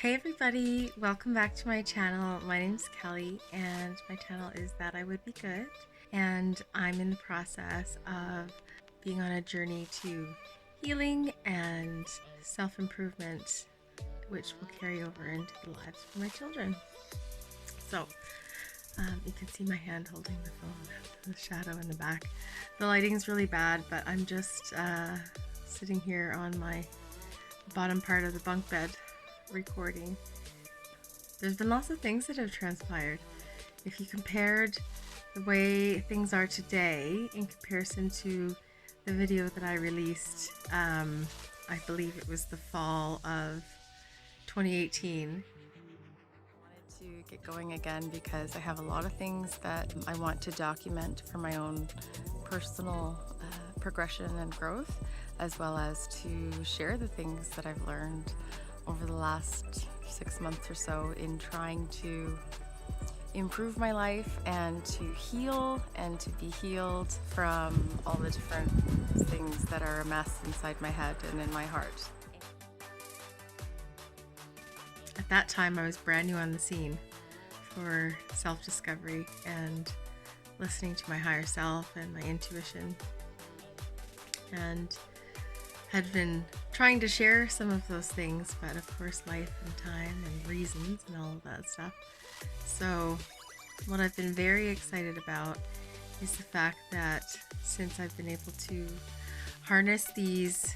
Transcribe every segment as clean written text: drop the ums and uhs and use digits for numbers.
Hey everybody, welcome back to my channel. My name's Kelly and my channel is That I Would Be Good, and I'm in the process of being on a journey to healing and self-improvement, which will carry over into the lives of my children. So you can see my hand holding the phone, the shadow in the back. The lighting's really bad, but I'm just sitting here on my bottom part of the bunk bed recording. There's been lots of things that have transpired. If you compared the way things are today in comparison to the video that I released, I believe it was the fall of 2018. I wanted to get going again because I have a lot of things that I want to document for my own personal progression and growth, as well as to share the things that I've learned over the last 6 months or so in trying to improve my life and to heal and to be healed from all the different things that are a mess inside my head and in my heart. At that time, I was brand new on the scene for self-discovery and listening to my higher self and my intuition, and had been trying to share some of those things, but of course life and time and reasons and all of that stuff. So what I've been very excited about is the fact that since I've been able to harness these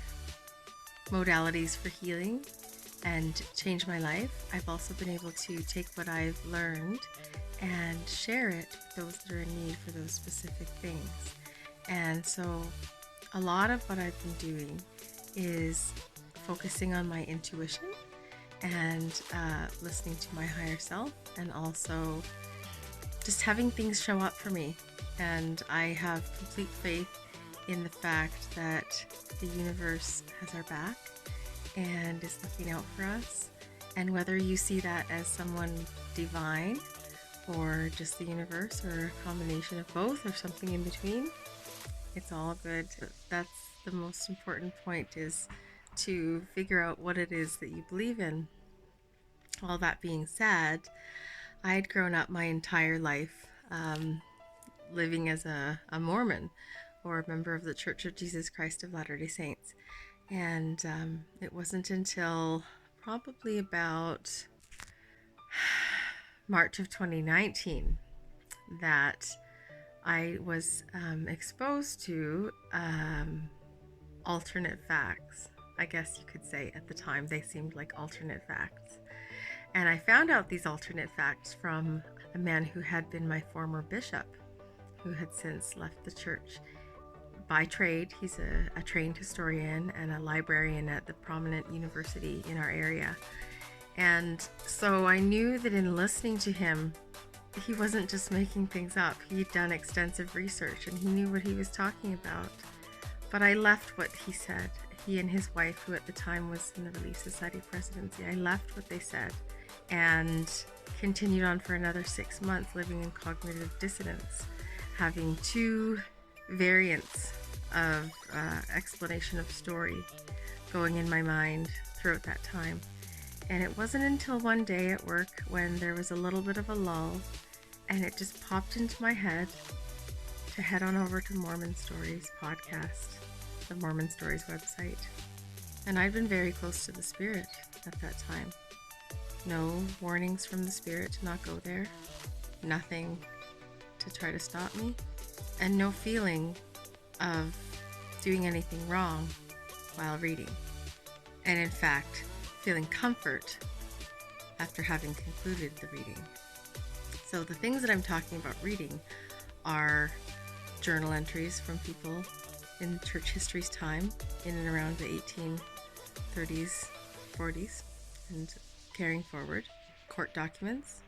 modalities for healing and change my life, I've also been able to take what I've learned and share it with those that are in need for those specific things. And so a lot of what I've been doing is focusing on my intuition and listening to my higher self, and also just having things show up for me. And I have complete faith in the fact that the universe has our back and is looking out for us. And whether you see that as someone divine or just the universe or a combination of both or something in between, it's all good. That's the most important point, is to figure out what it is that you believe in. All that being said, I had grown up my entire life living as a Mormon, or a member of the Church of Jesus Christ of Latter-day Saints. And it wasn't until probably about March of 2019 that I was exposed to alternate facts. I guess you could say at the time they seemed like alternate facts. And I found out these alternate facts from a man who had been my former bishop, who had since left the church. By trade, he's a trained historian and a librarian at the prominent university in our area. And so I knew that in listening to him, he wasn't just making things up. He'd done extensive research and he knew what he was talking about. But I left what he said. He and his wife, who at the time was in the Relief Society presidency, I left what they said and continued on for another 6 months living in cognitive dissonance, having two variants of explanation of story going in my mind throughout that time. And it wasn't until one day at work when there was a little bit of a lull and it just popped into my head to head on over to Mormon Stories podcast, the Mormon Stories website. And I'd been very close to the Spirit at that time. No warnings from the Spirit to not go there, nothing to try to stop me, and no feeling of doing anything wrong while reading. And in fact, feeling comfort after having concluded the reading. So the things that I'm talking about reading are journal entries from people in church history's time, in and around the 1830s, 40s, and carrying forward, court documents,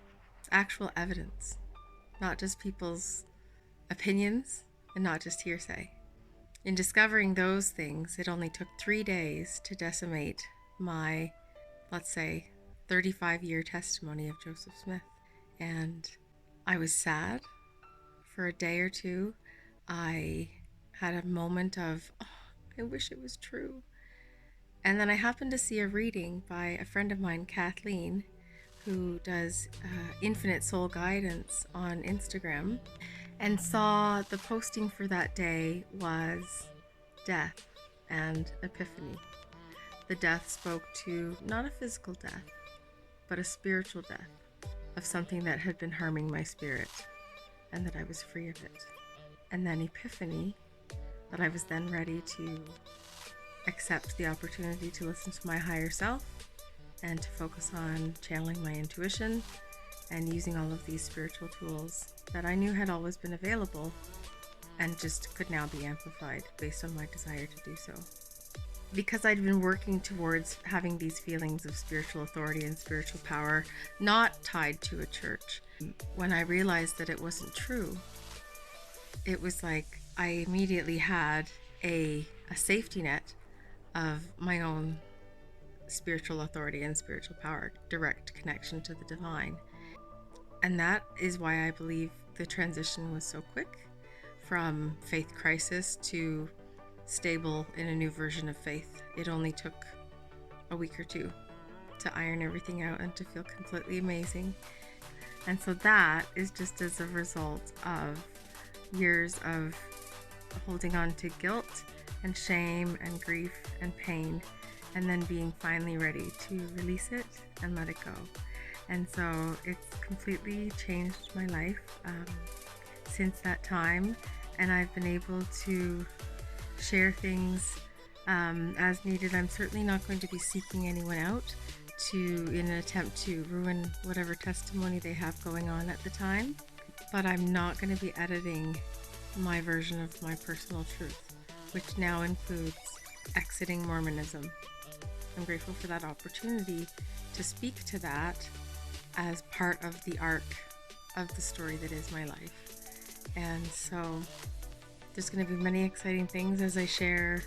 actual evidence, not just people's opinions and not just hearsay. In discovering those things, it only took 3 days to decimate my, let's say, 35-year testimony of Joseph Smith. And I was sad for a day or two. I had a moment of, oh, I wish it was true. And then I happened to see a reading by a friend of mine, Kathleen, who does Infinite Soul Guidance on Instagram, and saw the posting for that day was death and epiphany. The death spoke to not a physical death, but a spiritual death of something that had been harming my spirit, and that I was free of it. And then epiphany, that I was then ready to accept the opportunity to listen to my higher self and to focus on channeling my intuition and using all of these spiritual tools that I knew had always been available and just could now be amplified based on my desire to do so. Because I'd been working towards having these feelings of spiritual authority and spiritual power not tied to a church, when I realized that it wasn't true, it was like I immediately had a safety net of my own spiritual authority and spiritual power, direct connection to the divine. And that is why I believe the transition was so quick from faith crisis to stable in a new version of faith. It only took a week or two to iron everything out and to feel completely amazing. And so that is just as a result of years of holding on to guilt and shame and grief and pain, and then being finally ready to release it and let it go. And so it's completely changed my life since that time, and I've been able to share things as needed. I'm certainly not going to be seeking anyone out in an attempt to ruin whatever testimony they have going on at the time, but I'm not going to be editing my version of my personal truth, which now includes exiting Mormonism. I'm grateful for that opportunity to speak to that as part of the arc of the story that is my life. And so there's going to be many exciting things as I share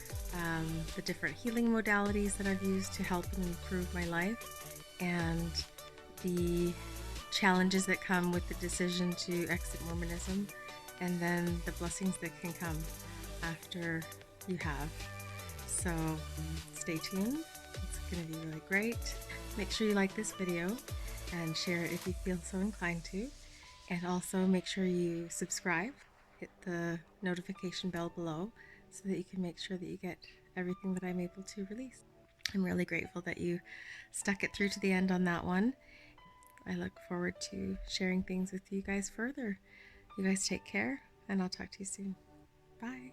the different healing modalities that I've used to help and improve my life, and the challenges that come with the decision to exit Mormonism, and then the blessings that can come after you have. So stay tuned. It's going to be really great. Make sure you like this video and share it if you feel so inclined to. And also make sure you subscribe, hit the notification bell below so that you can make sure that you get everything that I'm able to release. I'm really grateful that you stuck it through to the end on that one. I look forward to sharing things with you guys further. You guys take care, and I'll talk to you soon. Bye.